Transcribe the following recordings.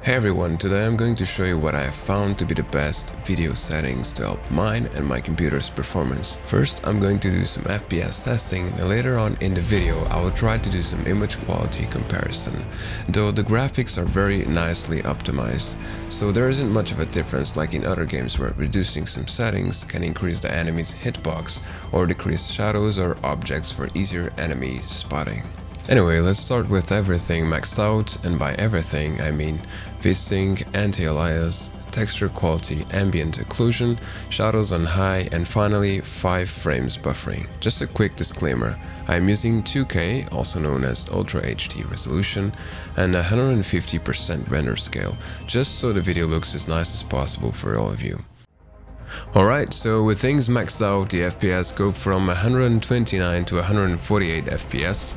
Hey everyone, today I'm going to show you what I have found to be the best video settings to help mine and my computer's performance. First, I'm going to do some FPS testing, and later on in the video I will try to do some image quality comparison. Though the graphics are very nicely optimized, so there isn't much of a difference like in other games where reducing some settings can increase the enemy's hitbox or decrease shadows or objects for easier enemy spotting. Anyway, let's start with everything maxed out, and by everything I mean VSync, anti-alias, texture quality, ambient occlusion, shadows on high, and finally 5 frames buffering. Just a quick disclaimer, I am using 2K, also known as Ultra HD resolution, and 150% render scale, just so the video looks as nice as possible for all of you. Alright, so with things maxed out, the FPS go from 129 to 148 FPS.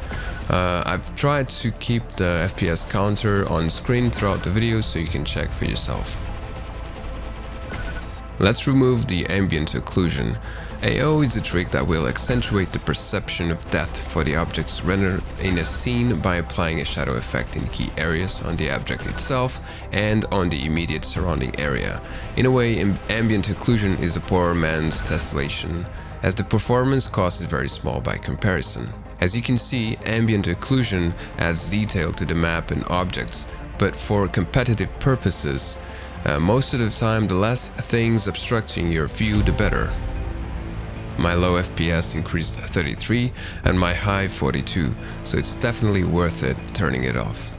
I've tried to keep the FPS counter on screen throughout the video so you can check for yourself. Let's remove the ambient occlusion. AO is a trick that will accentuate the perception of depth for the objects rendered in a scene by applying a shadow effect in key areas on the object itself and on the immediate surrounding area. In a way, ambient occlusion is a poor man's tessellation, as the performance cost is very small by comparison. As you can see, ambient occlusion adds detail to the map and objects, but for competitive purposes, most of the time the less things obstructing your view the better. My low FPS increased 33 and my high 42, so it's definitely worth it turning it off.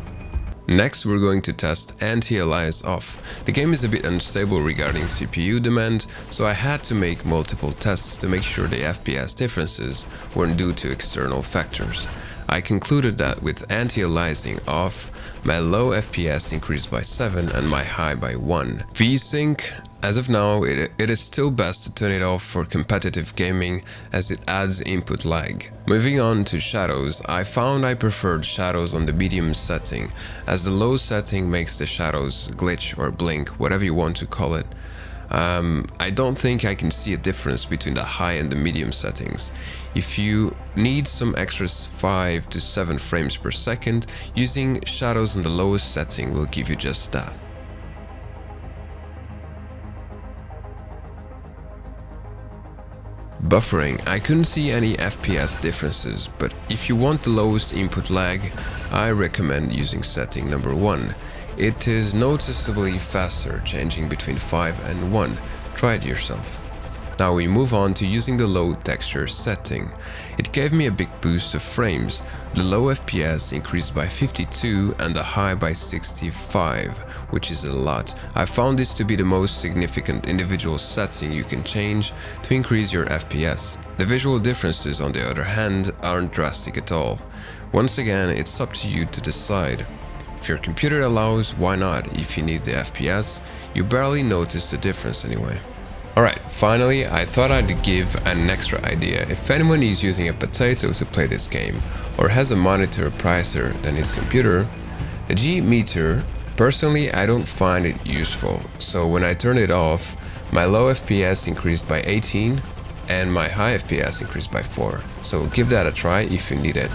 Next, we're going to test anti-alias off. The game is a bit unstable regarding CPU demand, so I had to make multiple tests to make sure the FPS differences weren't due to external factors. I concluded that with anti-aliasing off, my low FPS increased by 7 and my high by 1. VSync, as of now, it is still best to turn it off for competitive gaming as it adds input lag. Moving on to shadows, I found I preferred shadows on the medium setting, as the low setting makes the shadows glitch or blink, whatever you want to call it. I don't think I can see a difference between the high and the medium settings. If you need some extra 5 to 7 frames per second, using shadows on the lowest setting will give you just that. Buffering, I couldn't see any FPS differences, but if you want the lowest input lag, I recommend using setting number 1. It is noticeably faster, changing between 5 and 1. Try it yourself. Now we move on to using the low texture setting. It gave me a big boost of frames. The low FPS increased by 52 and the high by 65, which is a lot. I found this to be the most significant individual setting you can change to increase your FPS. The visual differences, on the other hand, aren't drastic at all. Once again, it's up to you to decide. If your computer allows, why not? If you need the FPS, you barely notice the difference anyway. Alright, finally, I thought I'd give an extra idea. If anyone is using a potato to play this game, or has a monitor pricier than his computer, the G meter, personally I don't find it useful. So when I turn it off, my low FPS increased by 18 and my high FPS increased by 4. So give that a try if you need it.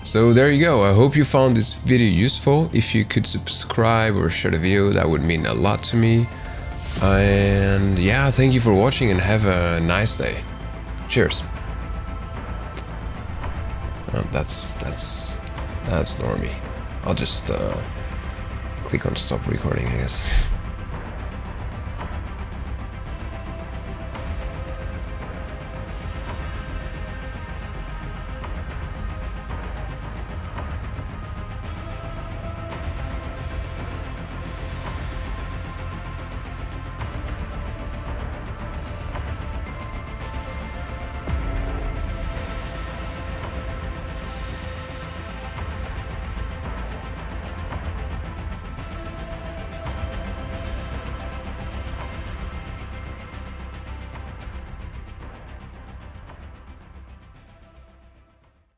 So there you go, I hope you found this video useful. If you could subscribe or share the video, that would mean a lot to me. And yeah, thank you for watching and have a nice day. Cheers. That's normie. I'll just click on stop recording, I guess.